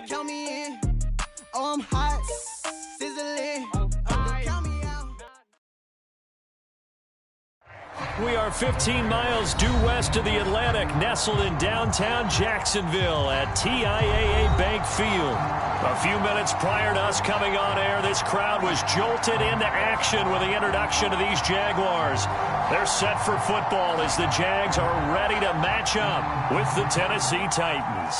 Count me in. Oh, I'm hot, sizzling. Count me out. We are 15 miles due west of the Atlantic, nestled in downtown Jacksonville at TIAA Bank Field. A few minutes prior to us coming on air, this crowd was jolted into action with the introduction of these Jaguars. They're set for football as the Jags are ready to match up with the Tennessee Titans.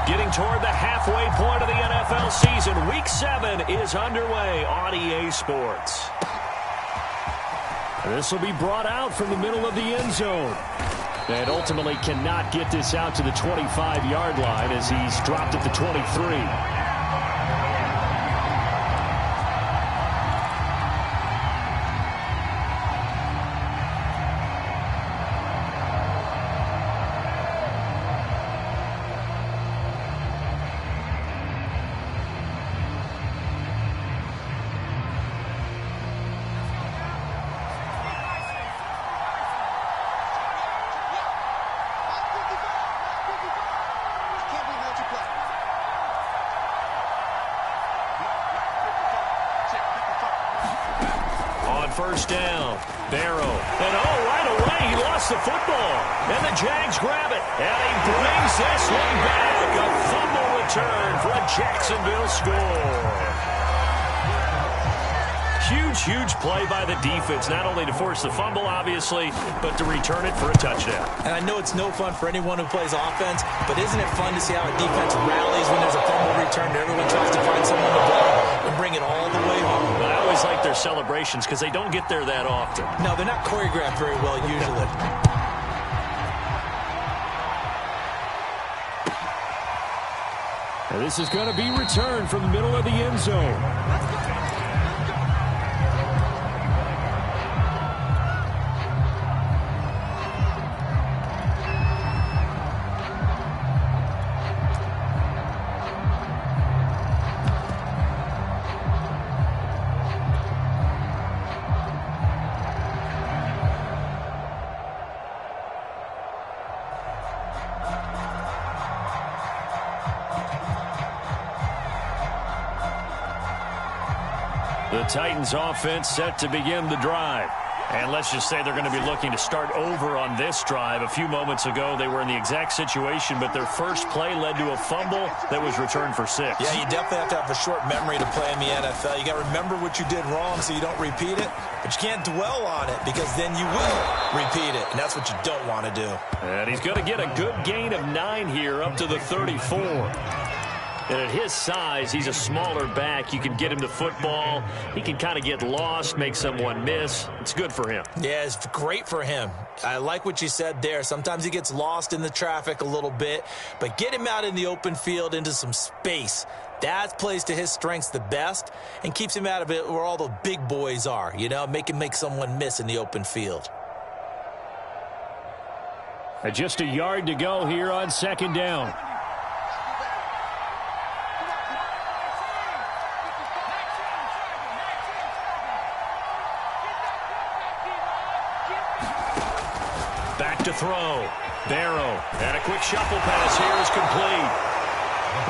Getting toward the halfway point of the NFL season, Week 7 is underway on EA Sports. This will be brought out from the middle of the end zone. And ultimately cannot get this out to the 25-yard line as he's dropped at the 23. First down, Barrow, and right away he lost the football, and the Jags grab it, and he brings this one back, a fumble return for a Jacksonville score. Huge play by the defense, not only to force the fumble, obviously, but to return it for a touchdown. And I know it's no fun for anyone who plays offense, but isn't it fun to see how a defense rallies when there's a fumble return and everyone tries to find someone to block and bring it all the way home? But I always like their celebrations because they don't get there that often. No, they're not choreographed very well usually. And this is going to be returned from the middle of the end zone. The Titans offense set to begin the drive. And let's just say they're going to be looking to start over on this drive. A few moments ago, they were in the exact situation, but their first play led to a fumble that was returned for 6. Yeah, you definitely have to have a short memory to play in the NFL. You got to remember what you did wrong so you don't repeat it, but you can't dwell on it because then you will repeat it, and that's what you don't want to do. And he's going to get a good gain of 9 here up to the 34. And at his size, he's a smaller back. You can get him to football. He can kind of get lost, make someone miss. It's good for him. Yeah, it's great for him. I like what you said there. Sometimes he gets lost in the traffic a little bit, but get him out in the open field into some space. That plays to his strengths the best and keeps him out of it where all the big boys are, you know, make him make someone miss in the open field. Just a yard to go here on second down. Back to throw. Barrow. And a quick shuffle pass here is complete.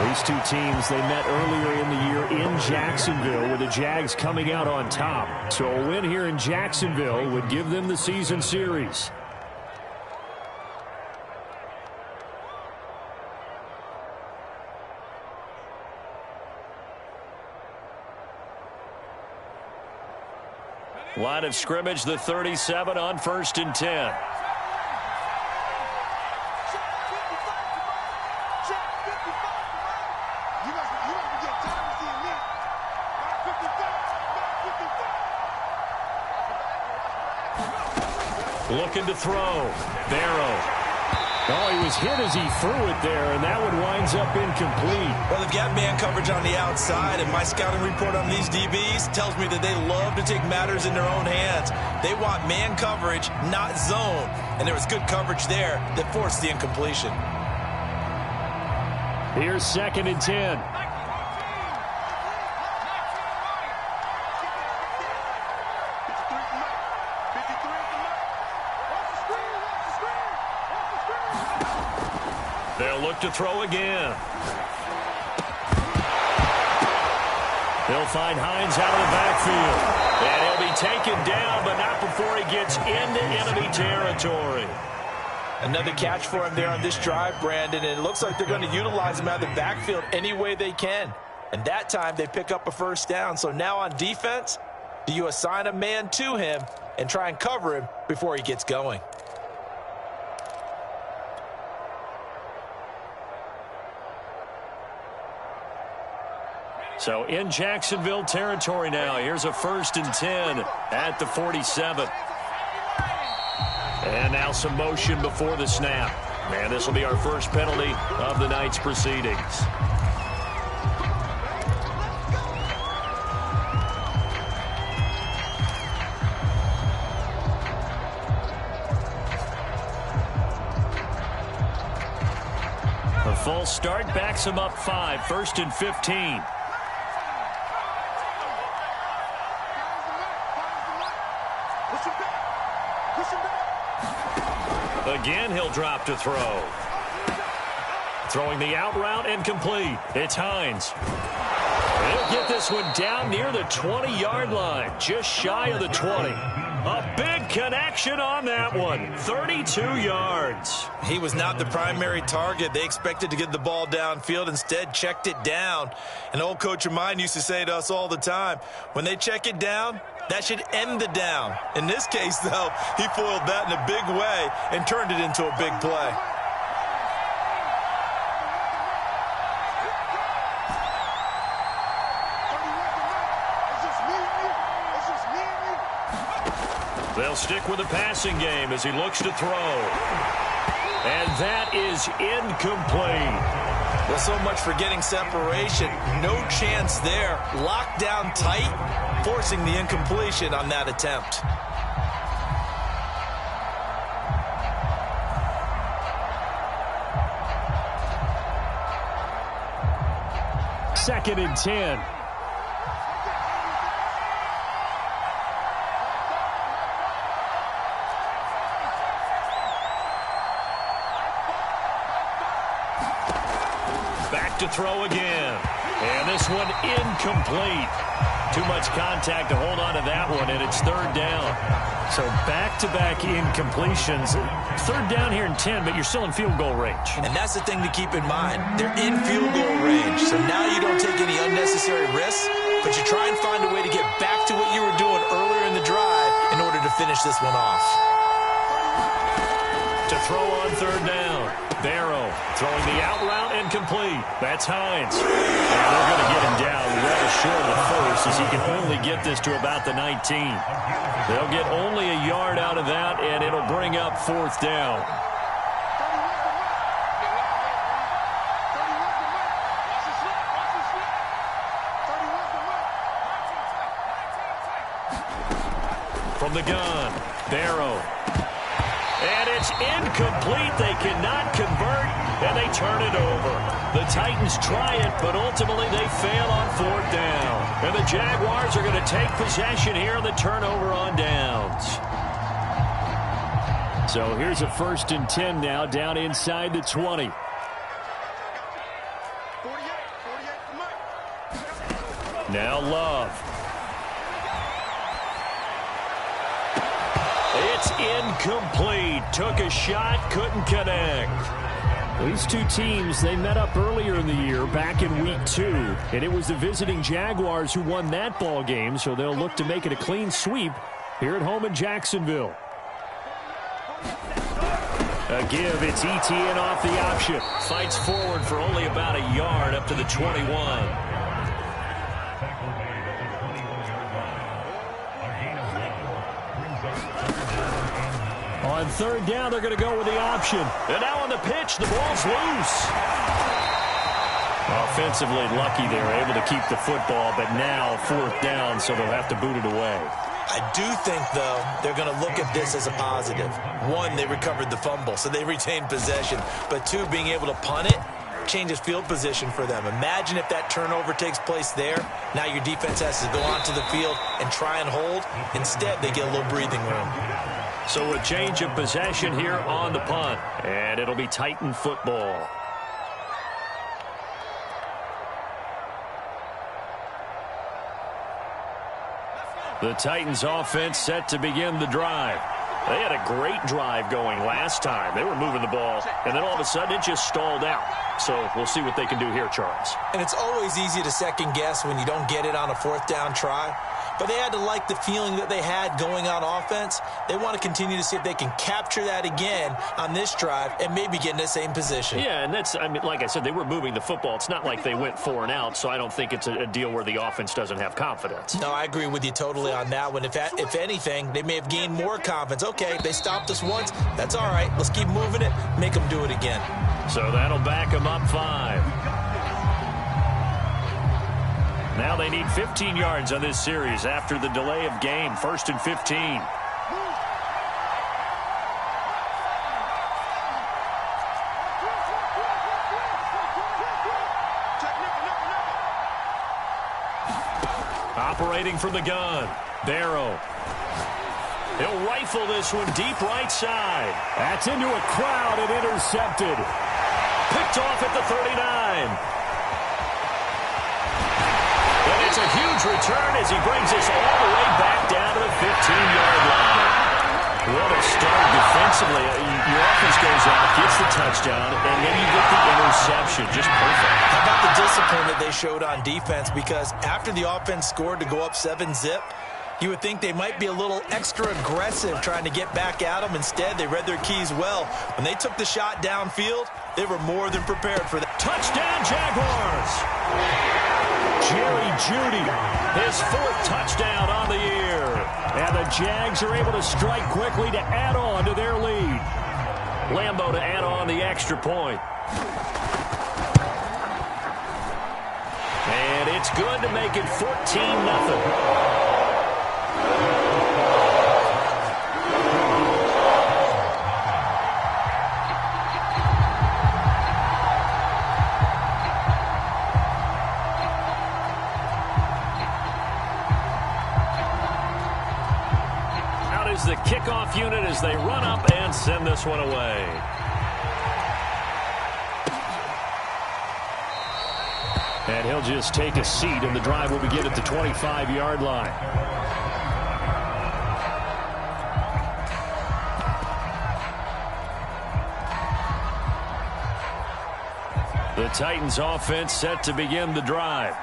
These two teams, they met earlier in the year in Jacksonville with the Jags coming out on top. So a win here in Jacksonville would give them the season series. Line of scrimmage, the 37 on 1st and 10. Looking to throw. Barrow. Oh, he was hit as he threw it there, and that one winds up incomplete. Well, they've got man coverage on the outside, and my scouting report on these DBs tells me that they love to take matters in their own hands. They want man coverage, not zone. And there was good coverage there that forced the incompletion. Here's 2nd and 10. They'll look to throw again. He'll find Hines out of the backfield. And he'll be taken down, but not before he gets into enemy territory. Another catch for him there on this drive, Brandon, and it looks like they're going to utilize him out of the backfield any way they can. And that time they pick up a first down. So now on defense, do you assign a man to him and try and cover him before he gets going? So in Jacksonville territory now. Here's a 1st and 10 at the 47. And now some motion before the snap. And this will be our first penalty of the night's proceedings. A full start backs him up 5, 1st and 15. Again, he'll drop to throw. Throwing the out route and complete. It's Hines. He'll get this one down near the 20-yard line, just shy of the 20. A big connection on that one, 32 yards. He was not the primary target. They expected to get the ball downfield, instead checked it down. An old coach of mine used to say to us all the time, when they check it down, that should end the down. In this case, though, he foiled that in a big way and turned it into a big play. They'll stick with the passing game as he looks to throw. And that is incomplete. Well, so much for getting separation. No chance there. Locked down tight, forcing the incompletion on that attempt. Second and 10. Back to throw again. And this one incomplete. Too much contact to hold on to that one, and it's 3rd down. So back-to-back incompletions. 3rd down here in 10, but you're still in field goal range. And that's the thing to keep in mind. They're in field goal range. So now you don't take any unnecessary risks, but you try and find a way to get back to what you were doing earlier in the drive in order to finish this one off. To throw on 3rd down. Barrow throwing the out route and complete. That's Hines. And they're going to get him down well short of the first as he can only get this to about the 19. They'll get only a yard out of that, and it'll bring up 4th down. From the gun, Barrow. And it's incomplete. They cannot convert, and they turn it over. The Titans try it, but ultimately they fail on 4th down. And the Jaguars are going to take possession here on the turnover on downs. So here's a 1st and 10 now, down inside the 20. Now Love. It's incomplete. Took a shot, couldn't connect. These two teams, they met up earlier in the year, back in week 2. And it was the visiting Jaguars who won that ball game, so they'll look to make it a clean sweep here at home in Jacksonville. A give, it's ETN off the option. Fights forward for only about a yard up to the 21. On 3rd down, they're going to go with the option. And now on the pitch, the ball's loose. Offensively lucky they were able to keep the football, but now 4th down, so they'll have to boot it away. I do think, though, they're going to look at this as a positive. 1, they recovered the fumble, so they retained possession. But 2, being able to punt it changes field position for them. Imagine if that turnover takes place there. Now your defense has to go onto the field and try and hold. Instead, they get a little breathing room. So a change of possession here on the punt. And it'll be Titan football. The Titans offense set to begin the drive. They had a great drive going last time. They were moving the ball, and then all of a sudden it just stalled out. So we'll see what they can do here, Charles. And it's always easy to second guess when you don't get it on a fourth down try. But they had to like the feeling that they had going on offense. They want to continue to see if they can capture that again on this drive and maybe get in the same position. Yeah, and that's, I mean, like I said, they were moving the football. It's not like they went 4 and out, so I don't think it's a deal where the offense doesn't have confidence. No, I agree with you totally on that one. If anything, they may have gained more confidence. Okay, they stopped us once. That's all right. Let's keep moving it. Make them do it again. So that'll back them up 5. Now they need 15 yards on this series after the delay of game. 1st and 15. Operating from the gun, Barrow. He'll rifle this one deep right side. That's into a crowd and intercepted. Picked off at the 39. And it's a huge return as he brings us all the way back down to the 15-yard line. What a start defensively. Your offense goes out, gets the touchdown, and then you get the interception. Just perfect. How about the discipline that they showed on defense? Because after the offense scored to go up 7-zip, you would think they might be a little extra aggressive trying to get back at them. Instead, they read their keys well. When they took the shot downfield, they were more than prepared for that. Touchdown, Jaguars! Jerry Jeudy, his 4th touchdown on the year. And the Jags are able to strike quickly to add on to their lead. Lambeau to add on the extra point. And it's good to make it 14-0. The kickoff unit as they run up and send this one away. And he'll just take a seat, and the drive will begin at the 25-yard line. The Titans offense set to begin the drive.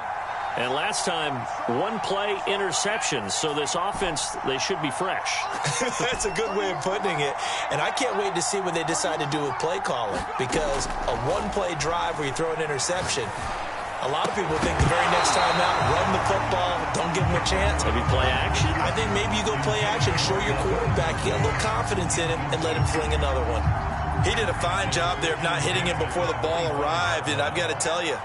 And last time, 1-play interception. So this offense, they should be fresh. That's a good way of putting it. And I can't wait to see what they decide to do with play calling. Because a 1-play drive where you throw an interception, a lot of people think the very next time out, run the football, don't give them a chance. Maybe play action? I think maybe you go play action, show your quarterback, get a little confidence in him, and let him fling another one. He did a fine job there of not hitting him before the ball arrived. And I've got to tell you,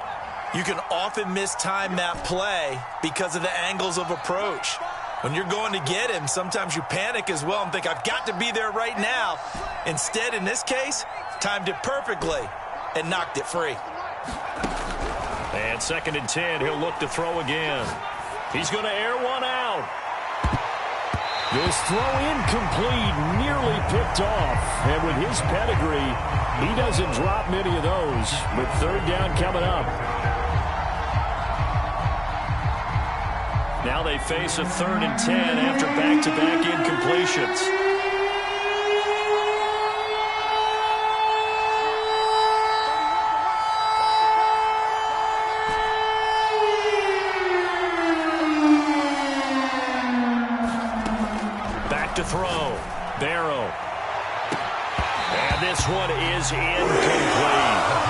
you can often mistime that play because of the angles of approach. When you're going to get him, sometimes you panic as well and think, I've got to be there right now. Instead, in this case, timed it perfectly and knocked it free. And 2nd and 10, he'll look to throw again. He's going to air one out. This throw incomplete, nearly picked off. And with his pedigree, he doesn't drop many of those. With 3rd down coming up. Now they face a 3rd and 10 after back-to-back incompletions. Back to throw. Barrow. And this one is incomplete.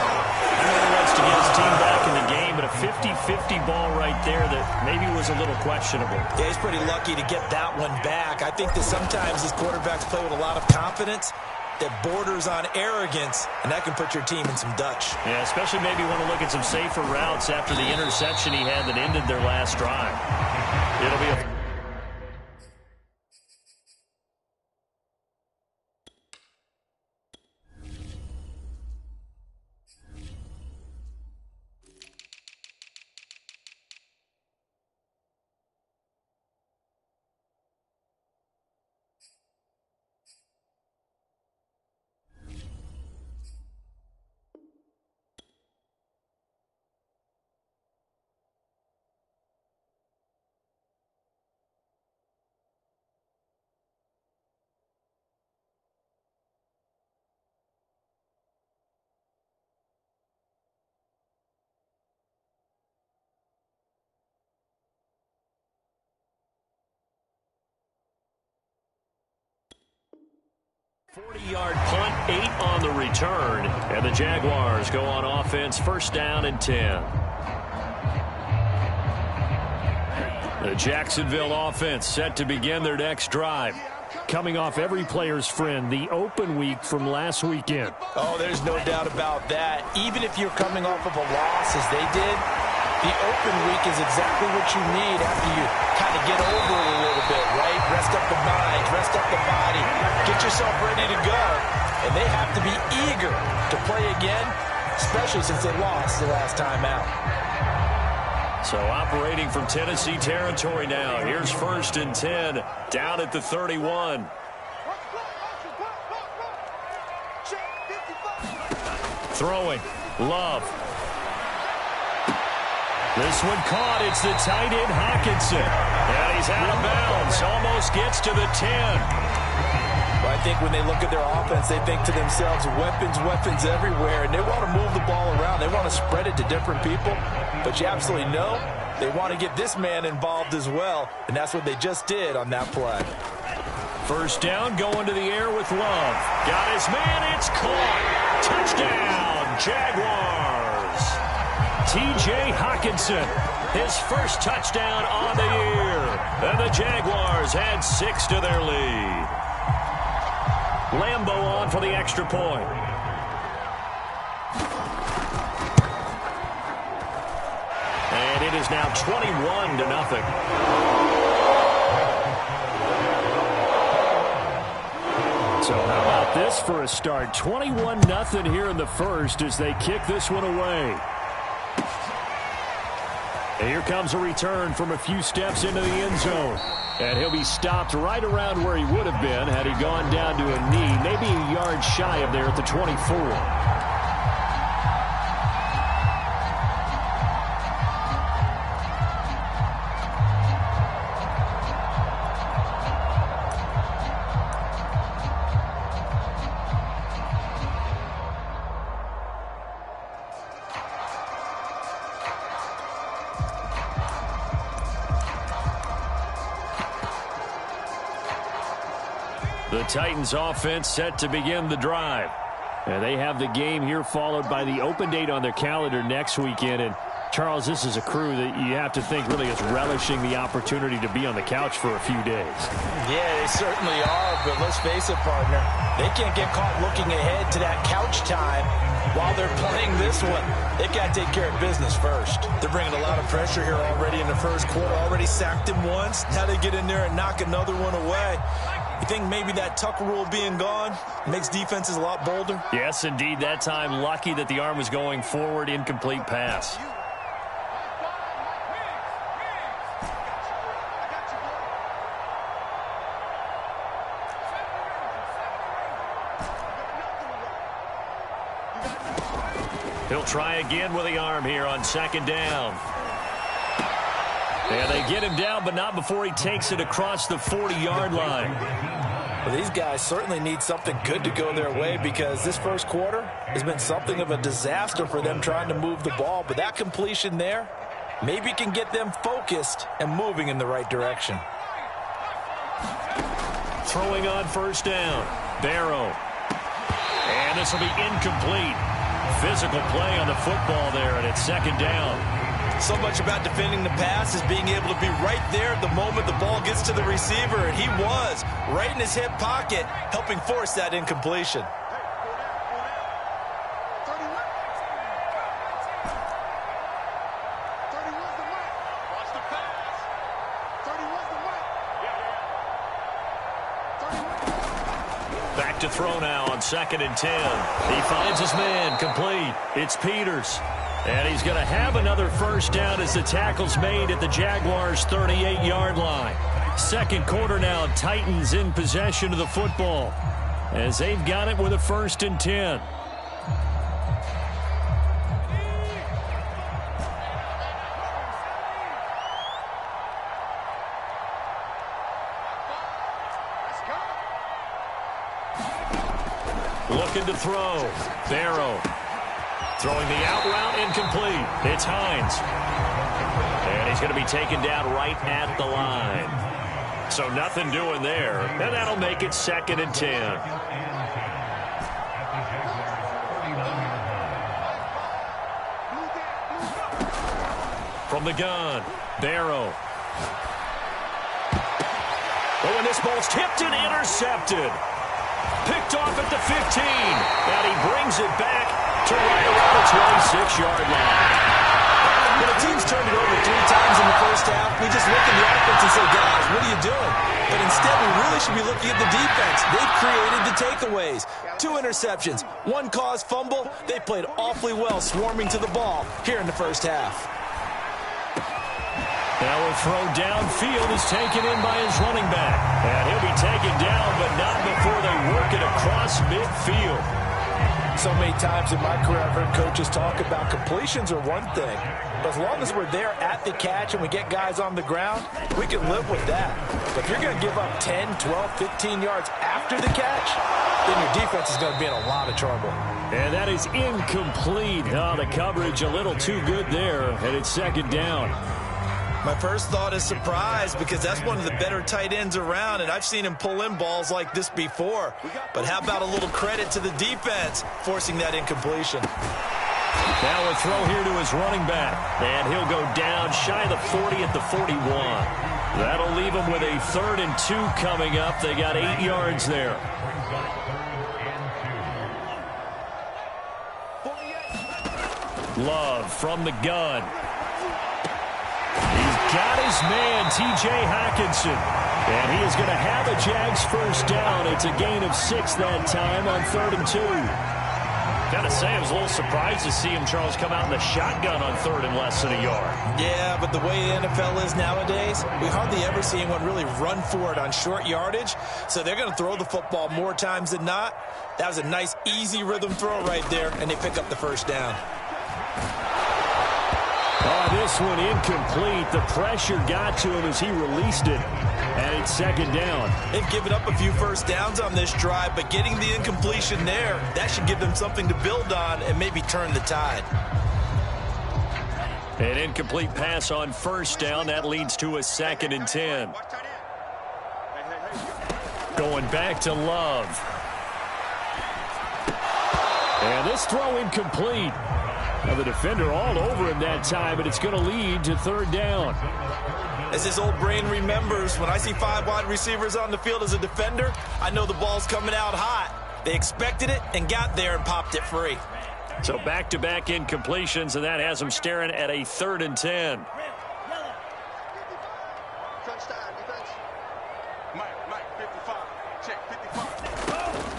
He really wants to get his team back in the game, but a 50-50 ball right there that maybe was a little questionable. Yeah, he's pretty lucky to get that one back. I think that sometimes these quarterbacks play with a lot of confidence that borders on arrogance, and that can put your team in some Dutch. Yeah, especially maybe want to look at some safer routes after the interception he had that ended their last drive. It'll be a 40-yard punt, 8 on the return, and the Jaguars go on offense, first down and 10. The Jacksonville offense set to begin their next drive. Coming off every player's friend, the open week from last weekend. Oh, there's no doubt about that. Even if you're coming off of a loss as they did, the open week is exactly what you need after you kind of get over it a little bit, right? Rest up the mind, rest up the body, get yourself ready to go. And they have to be eager to play again, especially since they lost the last time out. So operating from Tennessee territory now. Here's first and 10, down at the 31. Throwing, Love. This one caught. It's the tight end, Hockenson. And he's out of bounds. Almost gets to the 10. Well, I think when they look at their offense, they think to themselves, weapons everywhere, and they want to move the ball around. They want to spread it to different people, but you absolutely know they want to get this man involved as well, and that's what they just did on that play. First down, going to the air with Love. Got his man, it's caught. Touchdown, Jaguars. T.J. Hockenson, his first touchdown on the year, and the Jaguars add 6 to their lead. Lambo on for the extra point. And it is now 21-0. So how about this for a start? 21-0 here in the first as they kick this one away. And here comes a return from a few steps into the end zone. And he'll be stopped right around where he would have been had he gone down to a knee, maybe a yard shy of there at the 24. The Titans offense set to begin the drive. And they have the game here followed by the open date on their calendar next weekend. And Charles, this is a crew that you have to think really is relishing the opportunity to be on the couch for a few days. Yeah, they certainly are, but let's face it, partner. They can't get caught looking ahead to that couch time while they're playing this one. They got to take care of business first. They're bringing a lot of pressure here already in the first quarter. Already sacked him once. Now they get in there and knock another one away. You think maybe that Tucker rule being gone makes defenses a lot bolder? Yes, indeed. That time, lucky that the arm was going forward, incomplete pass. He'll try again with the arm here on second down. And they get him down, but not before he takes it across the 40-yard line. Well, these guys certainly need something good to go their way because this first quarter has been something of a disaster for them trying to move the ball. But that completion there maybe can get them focused and moving in the right direction. Throwing on first down. Barrow. And this will be incomplete. Physical play on the football there, and it's second down. So much about defending the pass is being able to be right there at the moment the ball gets to the receiver, and he was right in his hip pocket, helping force that incompletion. Back to throw now on second and 10. He finds his man, complete. It's Peters. And he's going to have another first down as the tackle's made at the Jaguars' 38-yard line. Second quarter now, Titans in possession of the football as they've got it with a first and 10. Looking to throw. Barrow. Throwing the out route, incomplete. It's Hines. And he's going to be taken down right at the line. So nothing doing there. And that'll make it second and 10. From the gun, Barrow. Oh, and this ball's tipped and intercepted. Picked off at the 15. And he brings it back to right around the 26-yard line. When a team's turned it over 3 times in the first half, we just look at the offense and say, guys, what are you doing? But instead, we really should be looking at the defense. They've created the takeaways. 2 interceptions, 1 caused fumble. They played awfully well swarming to the ball here in the first half. Now a throw downfield is taken in by his running back. And he'll be taken down, but not before they work it across midfield. So many times in my career, I've heard coaches talk about completions are one thing. But as long as we're there at the catch and we get guys on the ground, we can live with that. But if you're going to give up 10, 12, 15 yards after the catch, then your defense is going to be in a lot of trouble. And that is incomplete. Oh, the coverage a little too good there, and it's second down. My first thought is surprise because that's one of the better tight ends around, and I've seen him pull in balls like this before. But how about a little credit to the defense forcing that incompletion? Now a throw here to his running back, and he'll go down shy of the 40 at the 41. That'll leave him with a 3rd and 2 coming up. They got 8 yards there. Love from the gun. Got his man, T.J. Hockenson. And he is going to have a Jags first down. It's a gain of 6 that time on 3rd and 2. Got to say, I was a little surprised to see him, Charles, come out in the shotgun on 3rd and less than a yard. Yeah, but the way the NFL is nowadays, we hardly ever see anyone really run for it on short yardage. So they're going to throw the football more times than not. That was a nice, easy rhythm throw right there, and they pick up the first down. Oh, this one incomplete. The pressure got to him as he released it. And it's second down. They've given up a few first downs on this drive, but getting the incompletion there, that should give them something to build on and maybe turn the tide. An incomplete pass on first down. That leads to a 2nd and 10. Going back to Love. And this throw incomplete. Now the defender all over him that time, but it's going to lead to 3rd down. As his old brain remembers, when I see 5 wide receivers on the field as a defender, I know the ball's coming out hot. They expected it and got there and popped it free. So back-to-back incompletions, and that has them staring at a 3rd and 10.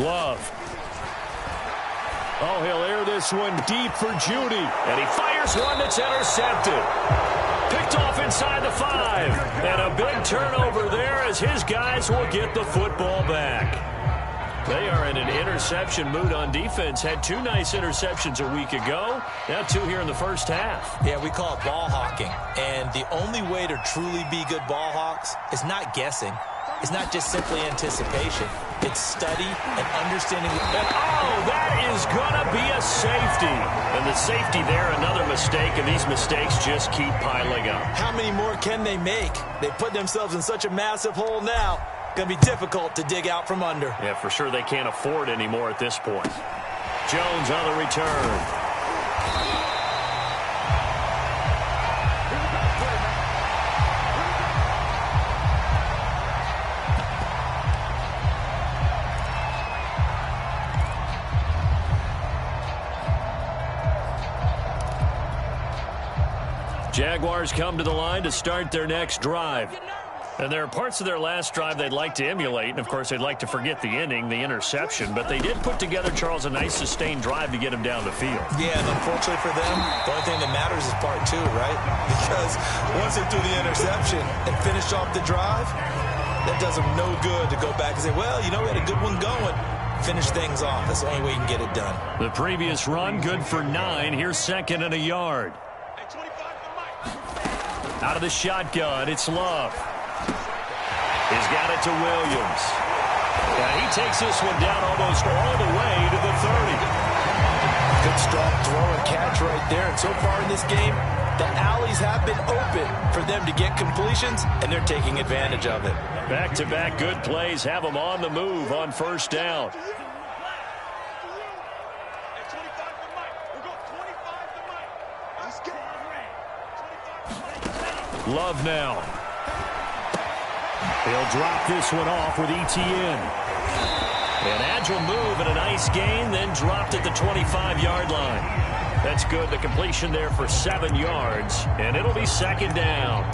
Love. Oh, he'll air this one deep for Judy. And he fires one that's intercepted. Picked off inside the 5. And a big turnover there as his guys will get the football back. They are in an interception mood on defense. Had 2 nice interceptions a week ago. Now 2 here in the first half. Yeah, we call it ball hawking. And the only way to truly be good ball hawks is not guessing. It's not just simply anticipation. It's study and understanding. And that is going to be a safety. And the safety there, another mistake, and these mistakes just keep piling up. How many more can they make? They put themselves in such a massive hole now. Going to be difficult to dig out from under. Yeah, for sure they can't afford anymore at this point. Jones on the return. Jaguars come to the line to start their next drive. And there are parts of their last drive they'd like to emulate, and of course they'd like to forget the ending, the interception, but they did put together, Charles, a nice sustained drive to get him down the field. Yeah, and unfortunately for them, the only thing that matters is part 2, right? Because once they threw the interception and finished off the drive, that does them no good to go back and say, well, you know, we had a good one going. Finish things off. That's the only way you can get it done. The previous run, good for 9. Here's 2nd and a yard. Out of the shotgun, it's Love. He's got it to Williams. And he takes this one down almost all the way to the 30. Good strong throw and catch right there. And so far in this game, the alleys have been open for them to get completions, and they're taking advantage of it. Back-to-back good plays have them on the move on first down. Love now. He'll drop this one off with ETN. An agile move and a nice gain, then dropped at the 25-yard line. That's good. The completion there for 7 yards, and it'll be second down.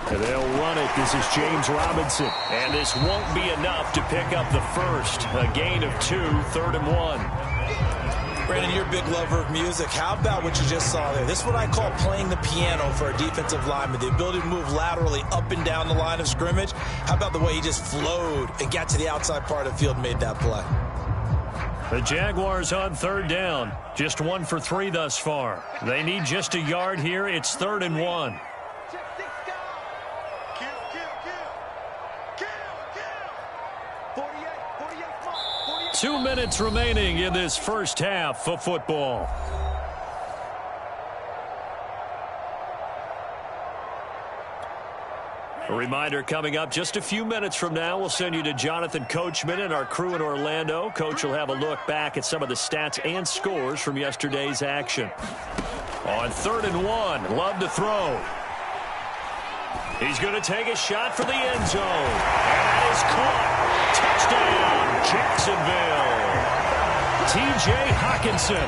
They'll run it. This is James Robinson. And this won't be enough to pick up the first. A gain of 2, 3rd and 1. Brandon, you're a big lover of music. How about what you just saw there? This is what I call playing the piano for a defensive lineman. The ability to move laterally up and down the line of scrimmage. How about the way he just flowed and got to the outside part of the field and made that play? The Jaguars on 3rd down. Just 1 for 3 thus far. They need just a yard here. It's 3rd and 1. 2 minutes remaining in this first half of football. A reminder coming up just a few minutes from now, we'll send you to Jonathan Coachman and our crew in Orlando. Coach will have a look back at some of the stats and scores from yesterday's action. On 3rd and 1, Love to throw. He's going to take a shot for the end zone. And that is caught. Touchdown, Jacksonville. T.J. Hockenson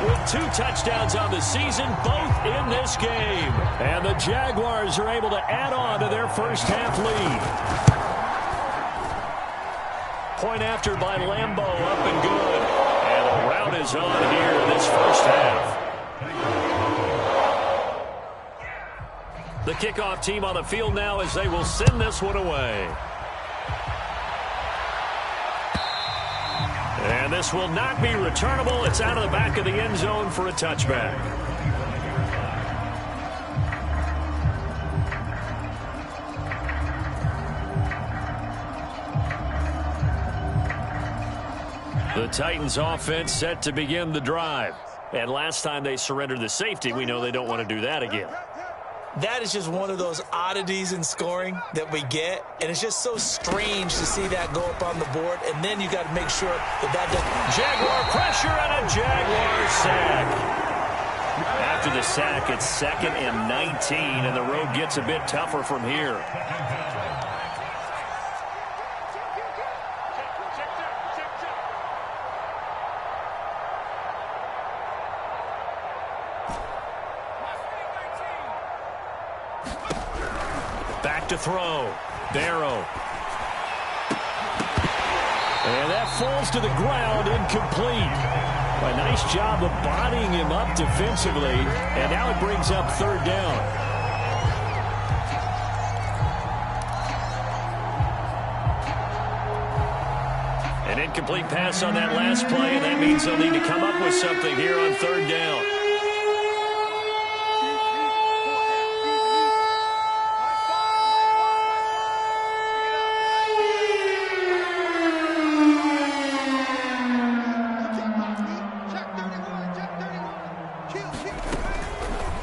with 2 touchdowns on the season, both in this game. And the Jaguars are able to add on to their first half lead. Point after by Lambeau, up and good. And the rout is on here in this first half. The kickoff team on the field now as they will send this one away. And this will not be returnable. It's out of the back of the end zone for a touchback. The Titans offense set to begin the drive. And last time they surrendered the safety, we know they don't want to do that again. That is just one of those oddities in scoring that we get, and it's just so strange to see that go up on the board, and then you got to make sure that Jaguar pressure and a Jaguar sack. After the sack, it's 2nd and 19, and the road gets a bit tougher from here. To throw. Barrow. And that falls to the ground, incomplete. A nice job of bodying him up defensively, and now it brings up 3rd down. An incomplete pass on that last play, and that means they'll need to come up with something here on 3rd down.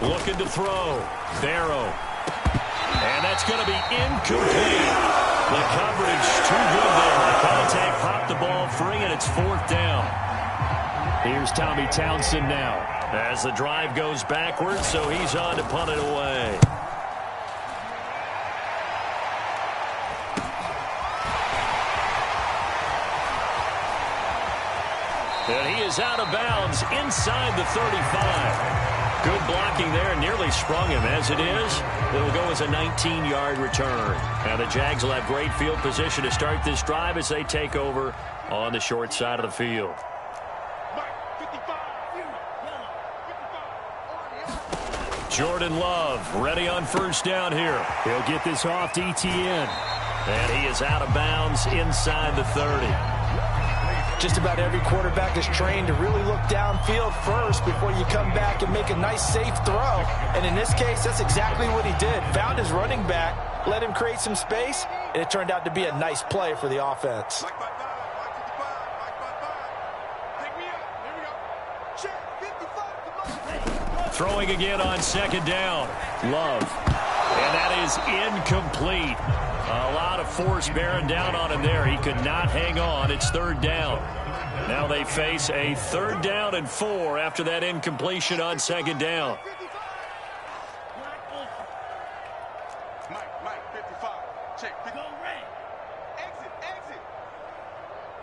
Looking to throw. Barrow. And that's going to be incomplete. The coverage too good there. The contact popped the ball free, and it's 4th down. Here's Tommy Townsend now as the drive goes backwards, so he's on to punt it away. And he is out of bounds inside the 35. Good blocking there, nearly sprung him. As it is, it'll go as a 19-yard return. Now the Jags will have great field position to start this drive as they take over on the short side of the field. Jordan Love ready on 1st down here. He'll get this off to ETN. And he is out of bounds inside the 30. Just about every quarterback is trained to really look downfield first before you come back and make a nice, safe throw. And in this case, that's exactly what he did. Found his running back, let him create some space, and it turned out to be a nice play for the offense. Throwing again on 2nd down. Love. And that is incomplete. A lot of force bearing down on him there. He could not hang on. It's third down. Now they face a 3rd down and 4 after that incompletion on 2nd down. Mike, 55. Check. Go red. Exit.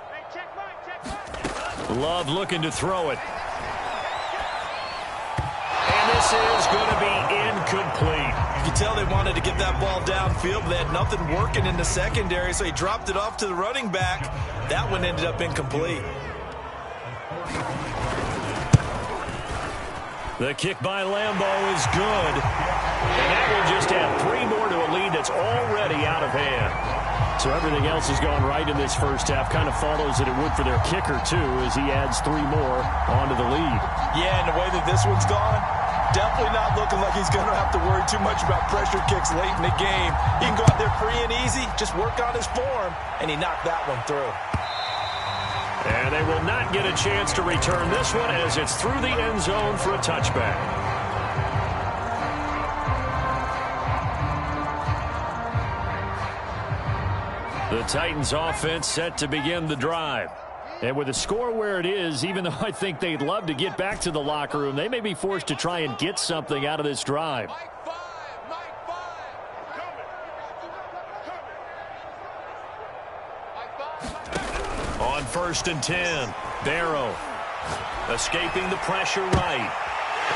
Hey, check Mike. Love looking to throw it. And this is going to be incomplete. You can tell they wanted to get that ball downfield, but they had nothing working in the secondary, so he dropped it off to the running back. That one ended up incomplete. The kick by Lambo is good. And that will just add 3 more to a lead that's already out of hand. So everything else has gone right in this first half. Kind of follows that it would for their kicker, too, as he adds 3 more onto the lead. Yeah, and the way that this one's gone, definitely not looking like he's going to have to worry too much about pressure kicks late in the game. He can go out there free and easy, just work on his form, and he knocked that one through. And they will not get a chance to return this one as it's through the end zone for a touchback. The Titans offense set to begin the drive. And with the score where it is, even though I think they'd love to get back to the locker room, they may be forced to try and get something out of this drive. On 1st and 10, Barrow escaping the pressure right.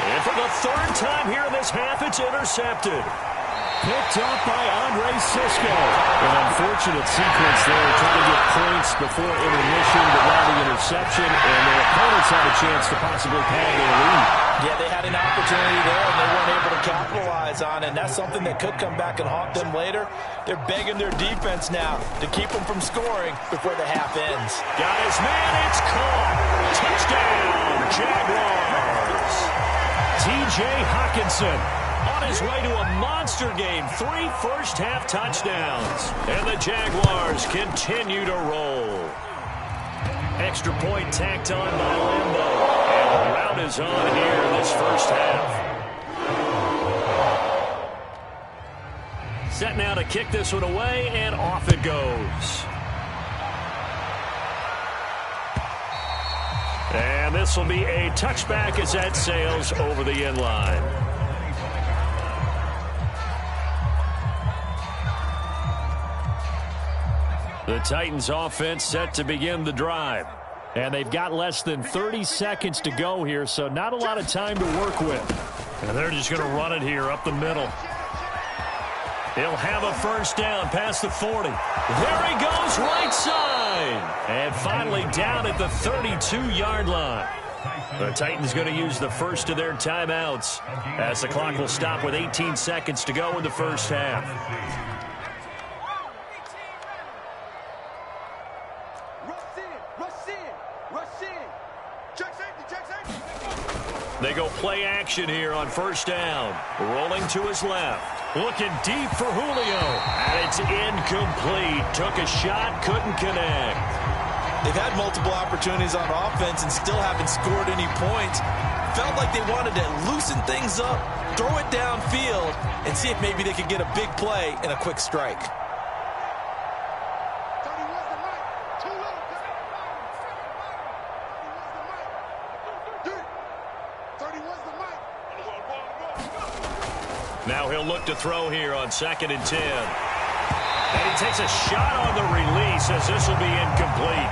And for the 3rd time here in this half, it's intercepted. Picked up by Andre Sisco. An unfortunate sequence there, trying to get points before intermission, but now the interception, and their opponents had a chance to possibly pad their lead. Yeah, they had an opportunity there, and they weren't able to capitalize on it, and that's something that could come back and haunt them later. They're begging their defense now to keep them from scoring before the half ends. Got his man, it's caught. Touchdown, Jaguars. T.J. Hockenson on his way to a monster game. 3 first-half touchdowns. And the Jaguars continue to roll. Extra point tacked on by Lambo. And the rout is on here in this first half. Set now to kick this one away, and off it goes. And this will be a touchback as that sails over the end line. The Titans offense set to begin the drive. And they've got less than 30 seconds to go here, so not a lot of time to work with. And they're just going to run it here up the middle. He'll have a 1st down past the 40. There he goes, right side. And finally down at the 32-yard line. The Titans going to use the first of their timeouts as the clock will stop with 18 seconds to go in the first half. They go play action here on 1st down. Rolling to his left. Looking deep for Julio. And it's incomplete. Took a shot, couldn't connect. They've had multiple opportunities on offense and still haven't scored any points. Felt like they wanted to loosen things up, throw it downfield, and see if maybe they could get a big play and a quick strike. Now he'll look to throw here on 2nd and 10. And he takes a shot on the release as this will be incomplete.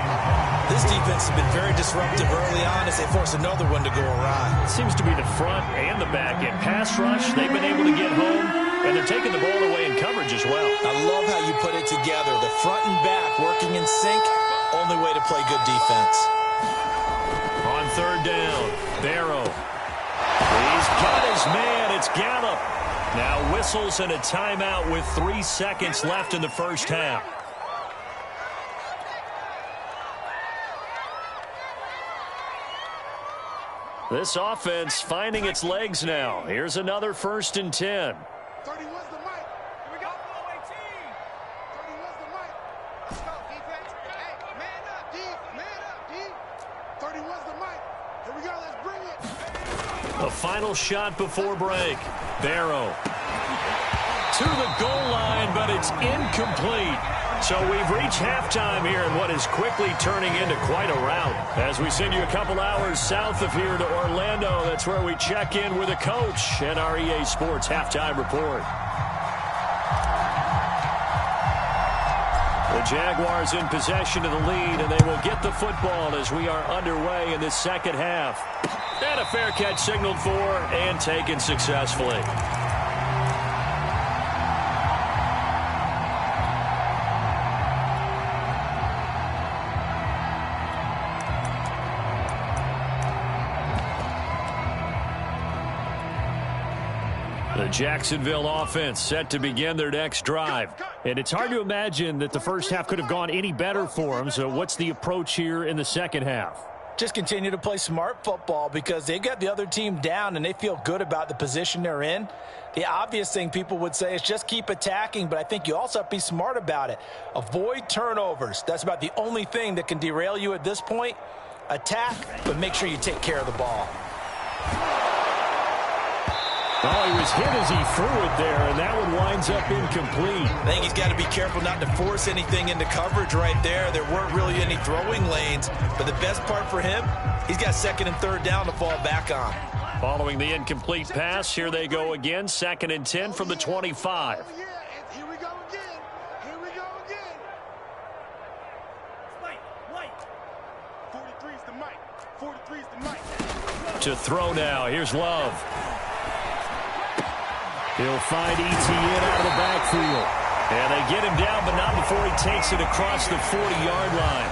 This defense has been very disruptive early on as they force another one to go awry. It seems to be the front and the back end. Pass rush, they've been able to get home, and they're taking the ball away in coverage as well. I love how you put it together. The front and back working in sync, only way to play good defense. On 3rd down, Barrow. He's got his man, it's Gallup. Now whistles and a timeout with 3 seconds left in the first half. This offense finding its legs now. Here's another 1st and 10. 30 was the mic. Here we go. 30 was the mic. Let's go, defense. Hey, man up, D. Man up, D. 30 was the mic. Here we go. Let's bring it. A final shot before break. Barrow. to the goal line, but it's incomplete. So we've reached halftime here in what is quickly turning into quite a rout. As we send you a couple hours south of here to Orlando, that's where we check in with a coach and our EA Sports halftime report. The Jaguars in possession of the lead, and they will get the football as we are underway in this second half. And a fair catch signaled for and taken successfully. The Jacksonville offense set to begin their next drive. And it's hard to imagine that the first half could have gone any better for them. So what's the approach here in the second half? Just continue to play smart football because they got the other team down and they feel good about the position they're in. The obvious thing people would say is just keep attacking, but I think you also have to be smart about it. Avoid turnovers. That's about the only thing that can derail you at this point. Attack, but make sure you take care of the ball. Oh, he was hit as he threw it there, and that one winds up incomplete. I think he's got to be careful not to force anything into coverage right there. There weren't really any throwing lanes, but the best part for him, he's got second and third down to fall back on. Following the incomplete pass, here they go again, 2nd and 10 from the 25. Here we go again. Here we go again. 43's the mic. 43's the mic. To throw now, here's Love. He'll find Etienne out of the backfield. And they get him down, but not before he takes it across the 40-yard line.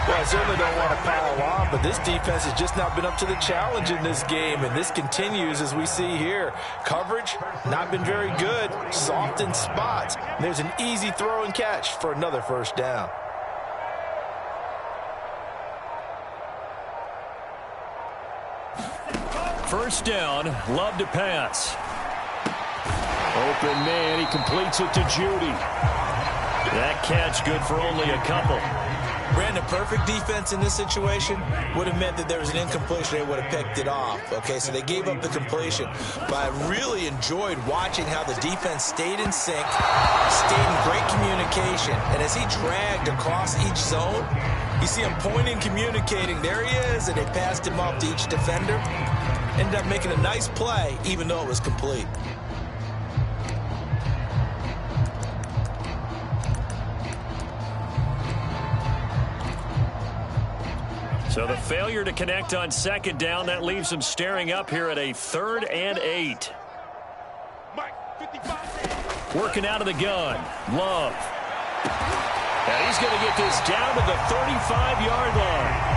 Well, I certainly don't want to pile on, but this defense has just not been up to the challenge in this game, and this continues as we see here. Coverage, not been very good, soft in spots. And there's an easy throw and catch for another first down. First down, Love to pass. Open man, he completes it to Judy. That catch good for only a couple. Brandon, perfect defense in this situation would have meant that there was an incompletion. They would have picked it off. Okay, so they gave up the completion. But I really enjoyed watching how the defense stayed in sync, stayed in great communication. And as he dragged across each zone, you see him pointing, communicating. There he is, and they passed him off to each defender. Ended up making a nice play, even though it was complete. So the failure to connect on second down, that leaves them staring up here at a 3rd and 8. Working out of the gun, Love. And he's going to get this down to the 35-yard line.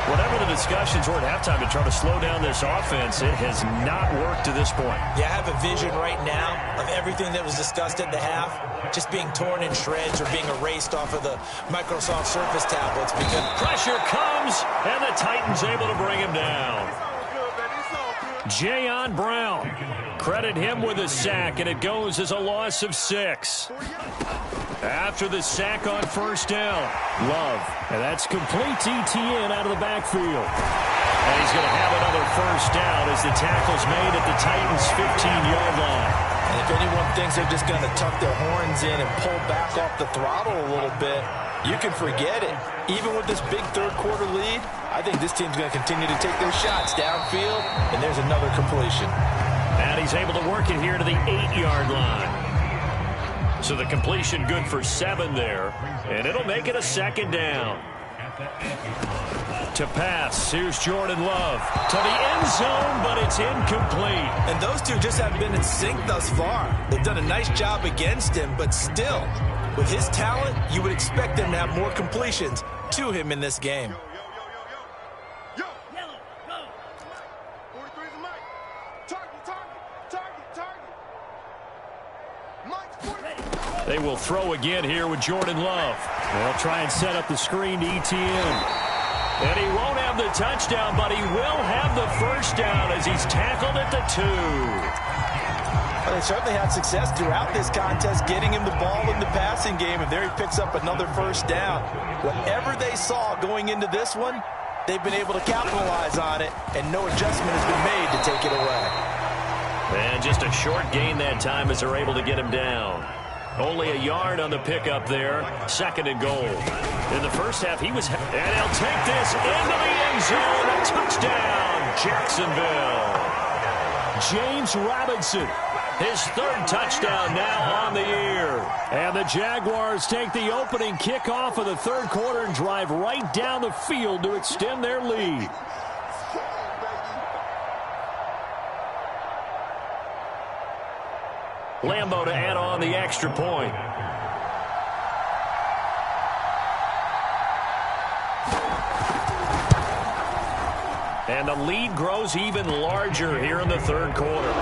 Whatever the discussions were at halftime to try to slow down this offense, it has not worked to this point. Yeah, I have a vision right now of everything that was discussed at the half just being torn in shreds or being erased off of the Microsoft Surface tablets because pressure comes, and the Titans able to bring him down. Jayon Brown, credit him with a sack, and it goes as a loss of 6. After the sack on first down, Love, and that's complete to Etienne out of the backfield. And he's going to have another first down as the tackle's made at the Titans' 15-yard line. And if anyone thinks they're just going to tuck their horns in and pull back off the throttle a little bit, you can forget it. Even with this big third-quarter lead, I think this team's going to continue to take their shots downfield, and there's another completion. And he's able to work it here to the 8-yard line. So the completion good for 7 there, and it'll make it a 2nd down. To pass, here's Jordan Love to the end zone, but it's incomplete. And those two just haven't been in sync thus far. They've done a nice job against him, but still, with his talent, you would expect them to have more completions to him in this game. They will throw again here with Jordan Love. They'll try and set up the screen to Etienne. And he won't have the touchdown, but he will have the first down as he's tackled at the 2. Well, they certainly had success throughout this contest, getting him the ball in the passing game, and there he picks up another first down. Whatever they saw going into this one, they've been able to capitalize on it, and no adjustment has been made to take it away. And just a short gain that time as they're able to get him down. Only a yard on the pickup there. 2nd and goal. In the first half, he was... And he'll take this into the end zone. A touchdown, Jacksonville. James Robinson, his 3rd touchdown now on the year. And the Jaguars take the opening kickoff of the 3rd quarter and drive right down the field to extend their lead. Lambeau to add on the extra point. And the lead grows even larger here in the 3rd quarter.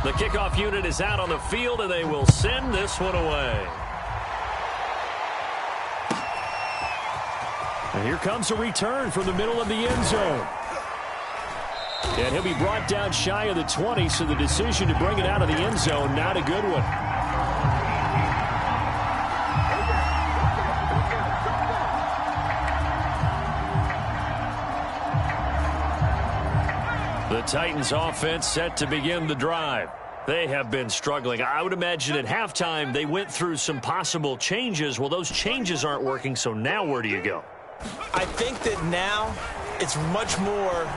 The kickoff unit is out on the field, and they will send this one away. And here comes a return from the middle of the end zone. And he'll be brought down shy of the 20, so the decision to bring it out of the end zone, not a good one. The Titans offense set to begin the drive. They have been struggling. I would imagine at halftime they went through some possible changes. Well, those changes aren't working, so now where do you go? I think that now it's much more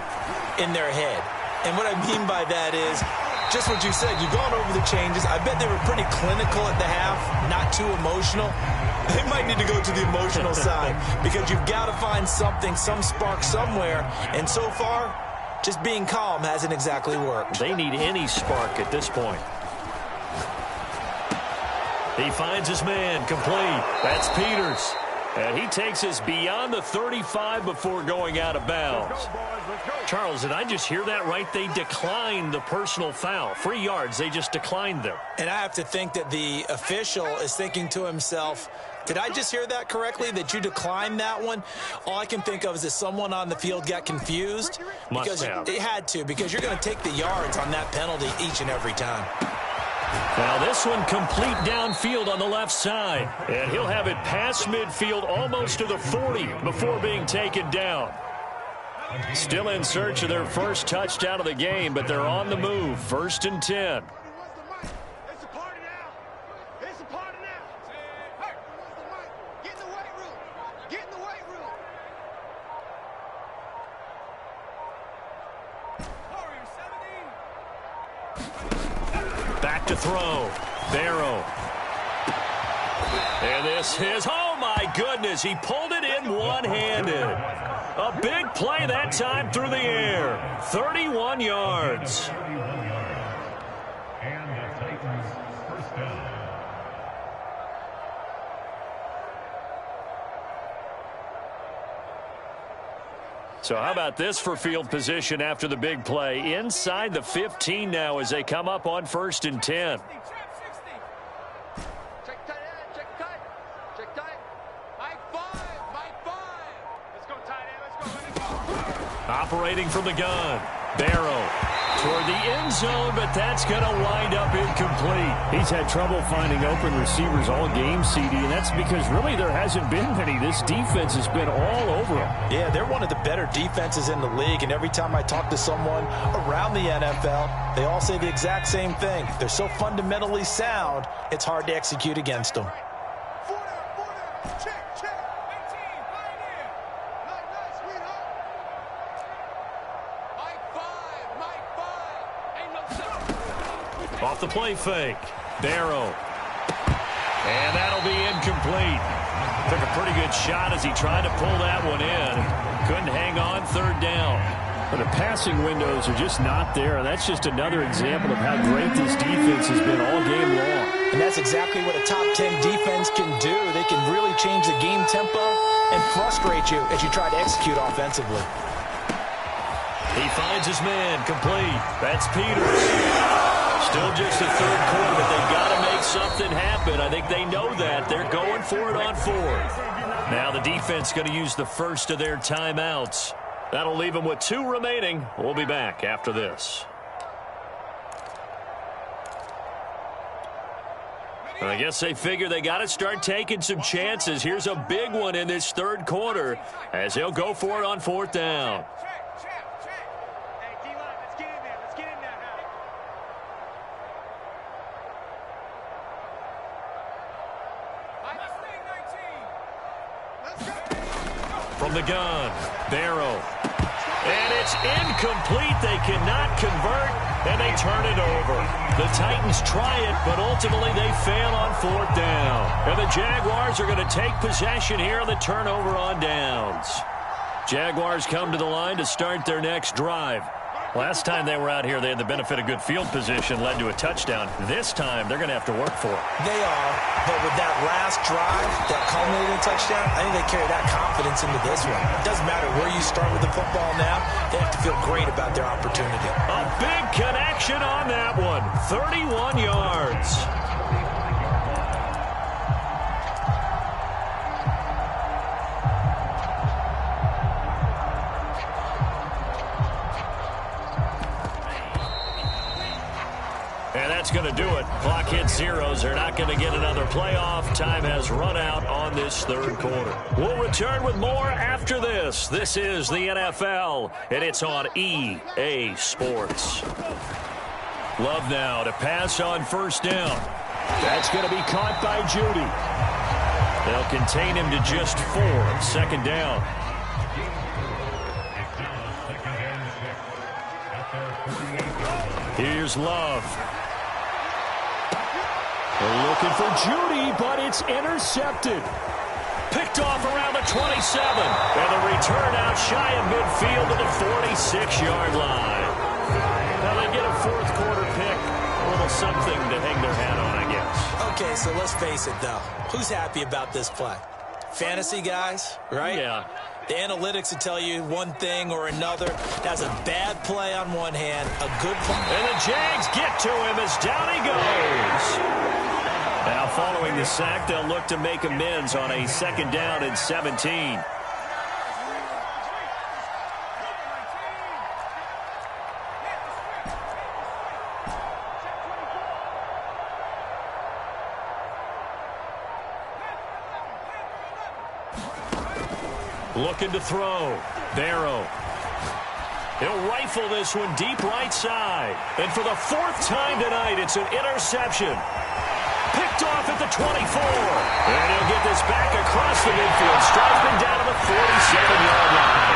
in their head. And what I mean by that is just what you said. You've gone over the changes. I bet they were pretty clinical at the half, not too emotional. They might need to go to the emotional side because you've got to find something, some spark somewhere. And so far, just being calm hasn't exactly worked. They need any spark at this point. He finds his man, complete. That's Peters. And he takes us beyond the 35 before going out of bounds. Charles, did I just hear that right? They declined the personal foul. 3 yards, they just declined them. And I have to think that the official is thinking to himself, did I just hear that correctly, that you declined that one? All I can think of is that someone on the field got confused. Must have. They had to, because you're going to take the yards on that penalty each and every time. Now this one complete downfield on the left side. And he'll have it past midfield almost to the 40 before being taken down. Still in search of their first touchdown of the game, but they're on the move. 1st and 10. It's a party now. It's a party now. Hey, get in the weight room. Get in the weight room. Back to throw. Barrow. And this is, oh my goodness, he pulled it in one-handed. A big play that time through the air. 31 yards. So how about this for field position after the big play? Inside the 15 now as they come up on 1st and 10. Check tight end, check tight. Check tight. Mike 5, Mike 5. Let's go tight end, let's go. Operating from the gun. Barrow toward the end zone, but that's going to wind up incomplete. He's had trouble finding open receivers all game, CD, and that's because really there hasn't been many. This defense has been all over them. Yeah, they're one of the better defenses in the league, and every time I talk to someone around the NFL, they all say the exact same thing. They're so fundamentally sound, it's hard to execute against them. Check, check. 18, pioneer. Nice, sweetheart. Mike 5. Ain't no stuff. Off the play fake. Barrow. And that'll be incomplete. Took a pretty good shot as he tried to pull that one in. Couldn't hang on. 3rd down. But the passing windows are just not there. And that's just another example of how great this defense has been all game long. And that's exactly what a top 10 defense can do. They can really change the game tempo and frustrate you as you try to execute offensively. He finds his man, complete. That's Peters. Still just the 3rd quarter, but they've got to make something happen. I think they know that. They're going for it on 4th. Now the defense going to use the first of their timeouts. That'll leave them with 2 remaining. We'll be back after this. I guess they figure they got to start taking some chances. Here's a big one in this third quarter as they'll go for it on fourth down. From the gun, Barrow. And it's incomplete. They cannot convert, and they turn it over. The Titans try it, but ultimately they fail on fourth down. And the Jaguars are going to take possession here on the turnover on downs. Jaguars come to the line to start their next drive. Last time they were out here, they had the benefit of good field position, led to a touchdown. This time, they're going to have to work for it. They are, but with that last drive, that culminating touchdown, I think they carry that confidence into this one. It doesn't matter where you start with the football now. They have to feel great about their opportunity. A big connection on that one. 31 yards. And that's going to do it. Clock hits zeros. They're not going to get another playoff. Time has run out on this third quarter. We'll return with more after this. This is the NFL, and it's on EA Sports. Love now to pass on first down. That's going to be caught by Judy. They'll contain him to just 4. Second down. Here's Love. They're looking for Judy, but it's intercepted. Picked off around the 27. And the return out shy of midfield to the 46-yard line. Now they get a fourth quarter pick. A little something to hang their hat on, I guess. Okay, so let's face it, though. Who's happy about this play? Fantasy guys, right? Yeah. The analytics will tell you one thing or another. That's a bad play on one hand, a good play. And the Jags get to him as down he goes. Now following the sack, they'll look to make amends on a second down and 17. Looking to throw. Barrow. He'll rifle this one deep right side. And for the fourth time tonight, it's an interception. Picked off at the 24. And he'll get this back across the midfield. Striping down to the 47-yard line.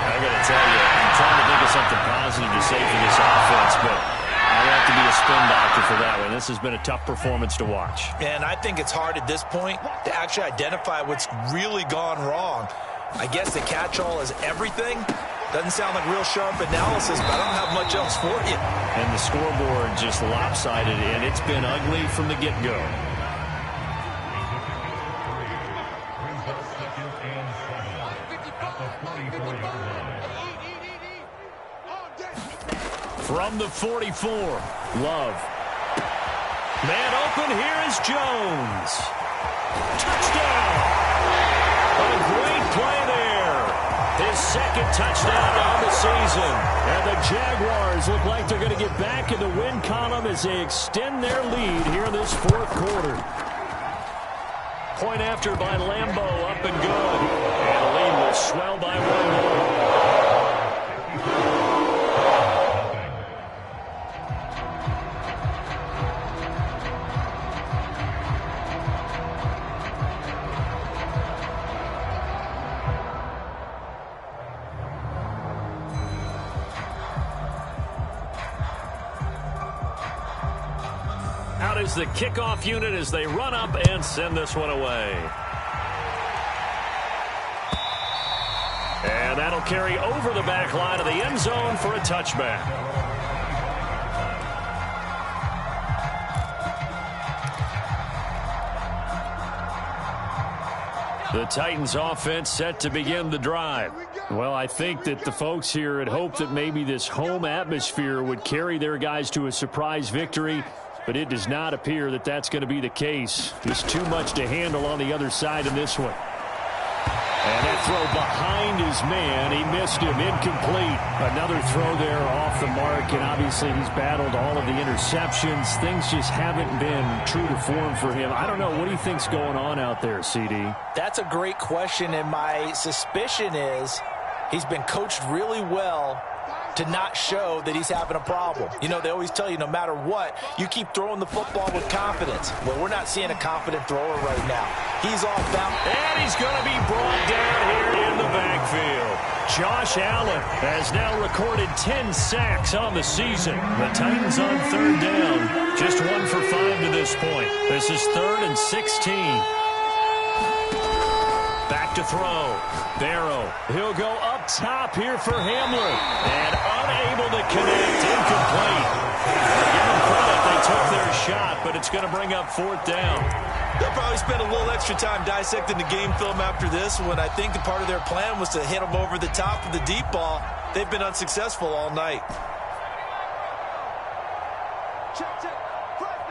I got to tell you, I'm trying to think of something positive to say for this offense, but I'll have to be a spin doctor for that one. This has been a tough performance to watch. And I think it's hard at this point to actually identify what's really gone wrong. I guess the catch-all is everything. Doesn't sound like real sharp analysis, but I don't have much else for you. And the scoreboard just lopsided, and it's been ugly from the get-go. From the 44, Love. Man open, here is Jones. Touchdown! A great play there. His second touchdown on the season. And the Jaguars look like they're going to get back in the win column as they extend their lead here in this fourth quarter. Point after by Lambeau, up and good. And the lead will swell by 1 more. Out is the kickoff unit as they run up and send this one away. And that'll carry over the back line of the end zone for a touchback. The Titans offense set to begin the drive. Well, I think that the folks here had hoped that maybe this home atmosphere would carry their guys to a surprise victory, but it does not appear that that's going to be the case. Just too much to handle on the other side in this one. And that throw behind his man. He missed him. Incomplete. Another throw there off the mark, and obviously he's battled all of the interceptions. Things just haven't been true to form for him. I don't know. What do you think's going on out there, CD? That's a great question, and my suspicion is he's been coached really well to not show that he's having a problem. You know, they always tell you no matter what, you keep throwing the football with confidence. Well, we're not seeing a confident thrower right now. He's off bounds. And he's going to be brought down here in the backfield. Josh Allen has now recorded 10 sacks on the season. The Titans on third down. Just 1 for 5 to this point. This is 3rd and 16. Back to throw. Barrow. He'll go up top here for Hamler. And unable to connect. Incomplete. Give them credit. They took their shot, but it's going to bring up 4th down. They'll probably spend a little extra time dissecting the game film after this one. I think the part of their plan was to hit them over the top of the deep ball. They've been unsuccessful all night. Check, check. Fresno.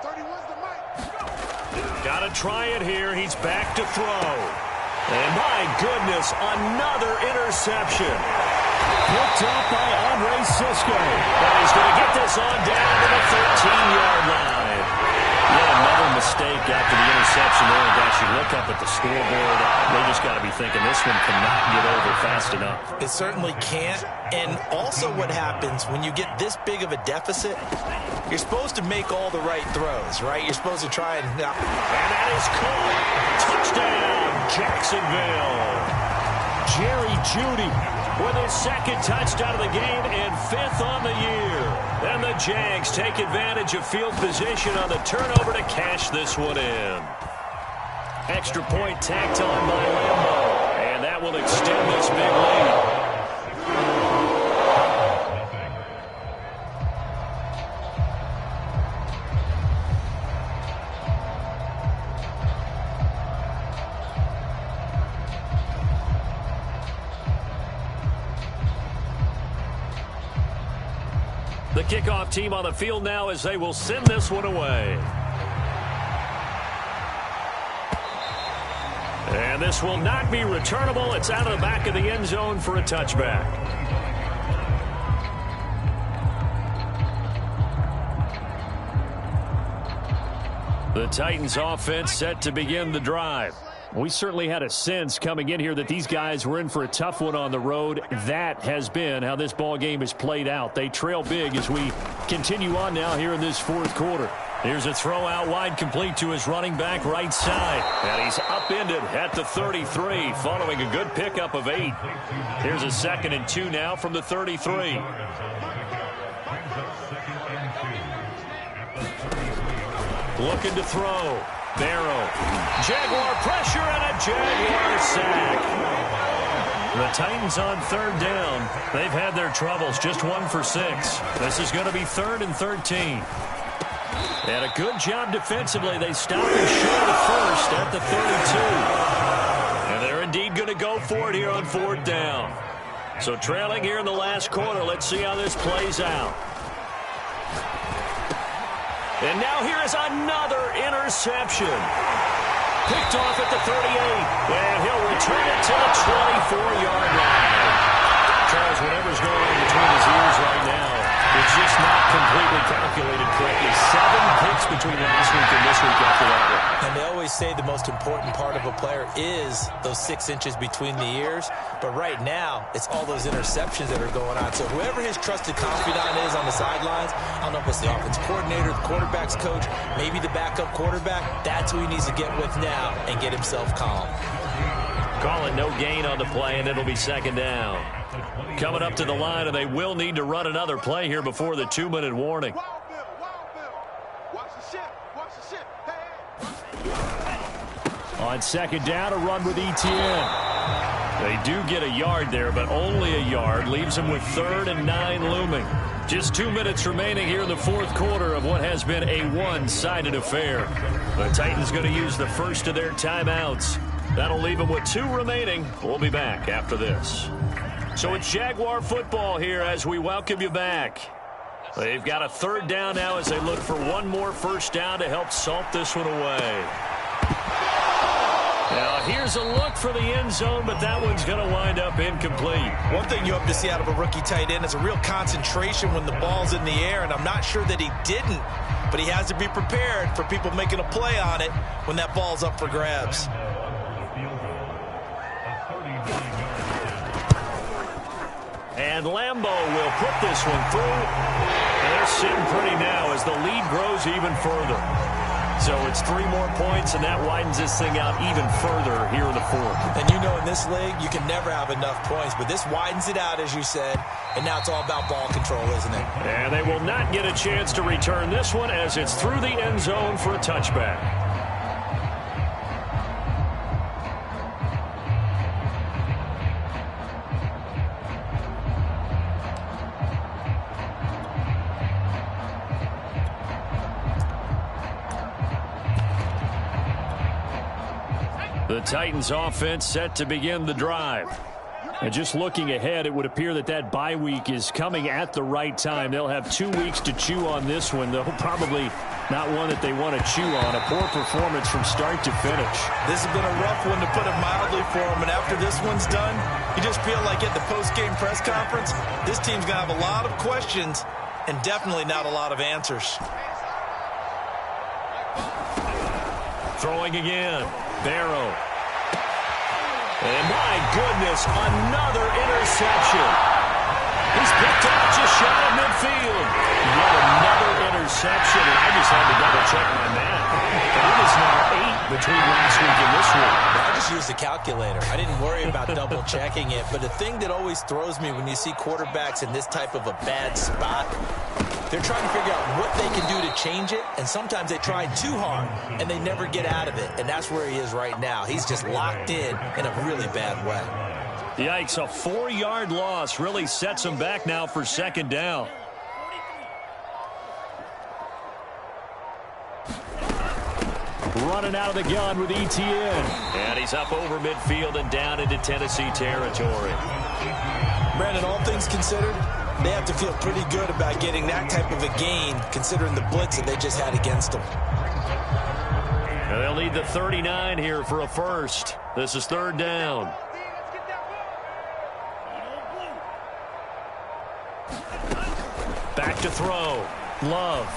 31's the mic. Got to try it here. He's back to throw. And my goodness, another interception. Picked up by Andre Sisco. And he's going to get this on down to the 13-yard line. Yet another mistake after the interception there. And guys, you look up at the scoreboard, they just got to be thinking this one cannot get over fast enough. It certainly can't. And also what happens when you get this big of a deficit, you're supposed to make all the right throws, right? You're supposed to try and... And that is caught. Touchdown, Jacksonville. Jerry Jeudy with his 2nd touchdown of the game and 5th on the year. And the Jags take advantage of field position on the turnover to cash this one in. Extra point tacked on by Lambo. And that will extend this big lead. The kickoff team on the field now as they will send this one away. And this will not be returnable. It's out of the back of the end zone for a touchback. The Titans offense set to begin the drive. We certainly had a sense coming in here that these guys were in for a tough one on the road. That has been how this ball game has played out. They trail big as we continue on now here in this 4th quarter. Here's a throw out wide, complete to his running back right side. And he's upended at the 33 following a good pickup of 8. Here's a 2nd and 2 now from the 33. Looking to throw. Barrow. Jaguar pressure and a Jaguar sack. The Titans on 3rd down. They've had their troubles. Just 1 for 6. This is going to be 3rd and 13. And a good job defensively. They stopped him short of 1st at the 32. And they're indeed going to go for it here on 4th down. So trailing here in the last quarter. Let's see how this plays out. And now here is another interception. Picked off at the 38. And he'll return it to the 24-yard line. Charles, whatever's going on between his ears right now, it's just not completely calculated correctly. 7 picks between last week and this week after that one. And they always say the most important part of a player is those 6 inches between the ears. But right now, it's all those interceptions that are going on. So whoever his trusted confidant is on the sidelines, I don't know if it's the offensive coordinator, the quarterback's coach, maybe the backup quarterback, that's who he needs to get with now and get himself calm. Call it no gain on the play, and it'll be 2nd down. Coming up to the line, and they will need to run another play here before the 2-minute warning. Wild Bill. Watch the shit. Hey. On 2nd down, a run with Etienne. They do get a yard there, but only a yard. Leaves them with 3rd and 9 looming. Just 2 minutes remaining here in the 4th quarter of what has been a one-sided affair. The Titans going to use the first of their timeouts. That'll leave them with 2 remaining. We'll be back after this. So it's Jaguar football here as we welcome you back. They've got a 3rd down now as they look for one more first down to help salt this one away. Gives a look for the end zone, but that one's going to wind up incomplete. One thing you hope to see out of a rookie tight end is a real concentration when the ball's in the air, and I'm not sure that he didn't, but he has to be prepared for people making a play on it when that ball's up for grabs. And Lambeau will put this one through. And they're sitting pretty now as the lead grows even further. So it's 3 more points, and that widens this thing out even further here in the fourth. And you know in this league, you can never have enough points, but this widens it out, as you said, and now it's all about ball control, isn't it? And they will not get a chance to return this one as it's through the end zone for a touchback. The Titans offense set to begin the drive. And just looking ahead, it would appear that that bye week is coming at the right time. They'll have 2 weeks to chew on this one, though probably not one that they want to chew on. A poor performance from start to finish. This has been a rough one, to put it mildly, for them. And after this one's done, you just feel like at the post-game press conference, this team's going to have a lot of questions and definitely not a lot of answers. Throwing again. Barrow. And my goodness, another interception. He's picked up just shy of midfield. Yet another interception, and I just had to double-check my math. It is now 8 between last week and this week. I just used a calculator. I didn't worry about double-checking it. But the thing that always throws me when you see quarterbacks in this type of a bad spot, they're trying to figure out what they can do to change it, and sometimes they try too hard, and they never get out of it, and that's where he is right now. He's just locked in a really bad way. Yikes, a 4-yard loss really sets him back now for second down. Running out of the gun with Etienne. And he's up over midfield and down into Tennessee territory. Brandon, all things considered, they have to feel pretty good about getting that type of a gain, considering the blitz that they just had against them. And they'll need the 39 here for a first. This is third down. Back to throw. Love.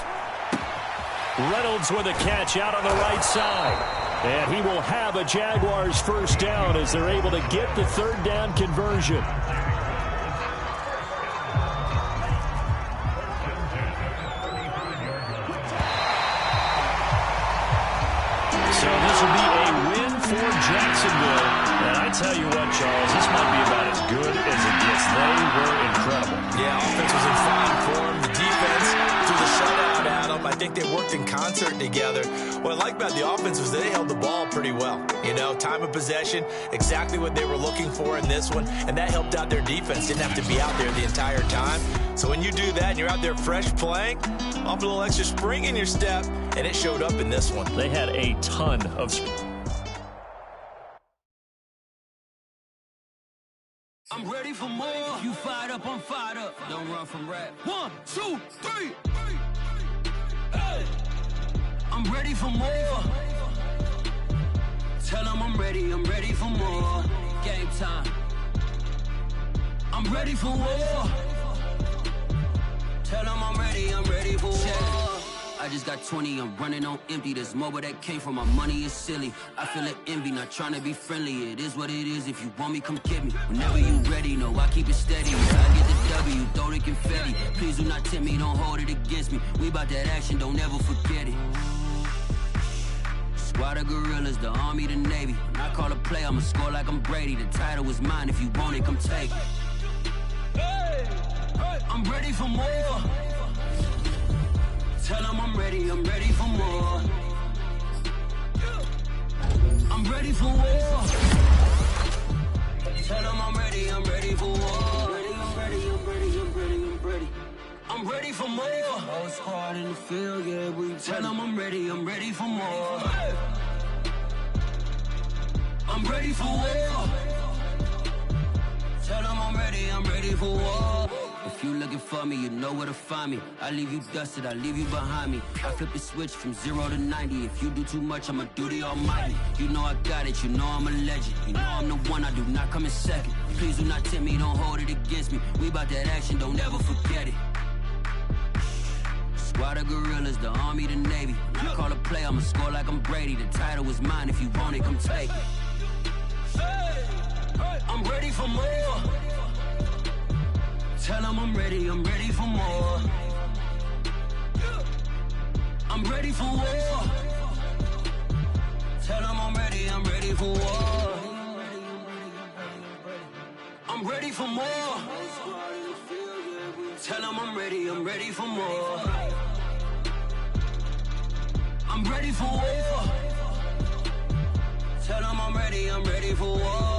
Reynolds with a catch out on the right side. And he will have a Jaguars first down as they're able to get the third down conversion. So this will be a win for Jacksonville. And I tell you what, Charles, this might be about as good as it gets. They were incredible. Yeah, offense was in fine form. The defense threw the shutout at them. I think they worked in concert together. What I like about the offense was they held the ball pretty well. You know, time of possession, exactly what they were looking for in this one, and that helped out their defense. Didn't have to be out there the entire time. So when you do that and you're out there fresh playing, off a little extra spring in your step, and it showed up in this one. They had a ton of... I'm ready for more. You fired up, I'm fired up. Don't run from rap. 1, 2, 3. Hey. I'm ready for more. Tell them I'm ready for more. Game time. I'm ready for war. Tell them I'm ready for war. I just got 20, I'm running on empty. This mobile that came from my money is silly. I feel it envy, not trying to be friendly. It is what it is, if you want me, come get me. Whenever you ready, no, I keep it steady. I get the W, throw the confetti. Please do not tempt me, don't hold it against me. We about that action, don't ever forget it. Squad of gorillas, the army, the navy. When I call a play, I'ma score like I'm Brady. The title is mine, if you want it, come take it. I'm ready for more. Tell them I'm ready for more. I'm ready for war. Tell them I'm ready for war. I'm ready for more. Whole squad in the field, yeah, we tell them I'm ready for more. I'm ready for war. Tell them I'm ready for war. If If you looking for me, you know where to find me. I leave you dusted, I leave you behind me. I flip the switch from 0 to 90. If you do too much, I'ma do the almighty. You know I got it, you know I'm a legend. You know I'm the one, I do not come in second. Please do not tempt me, don't hold it against me. We bout that action, don't ever forget it. Squad of gorillas, the army, the navy. When I call a play, I'ma score like I'm Brady. The title is mine, if you want it, come take it. I'm ready for more. Tell them I'm ready for more. I'm ready for war. Tell them I'm ready for war. I'm ready for more. Tell them I'm ready for more. I'm ready for war. Tell them I'm ready for war.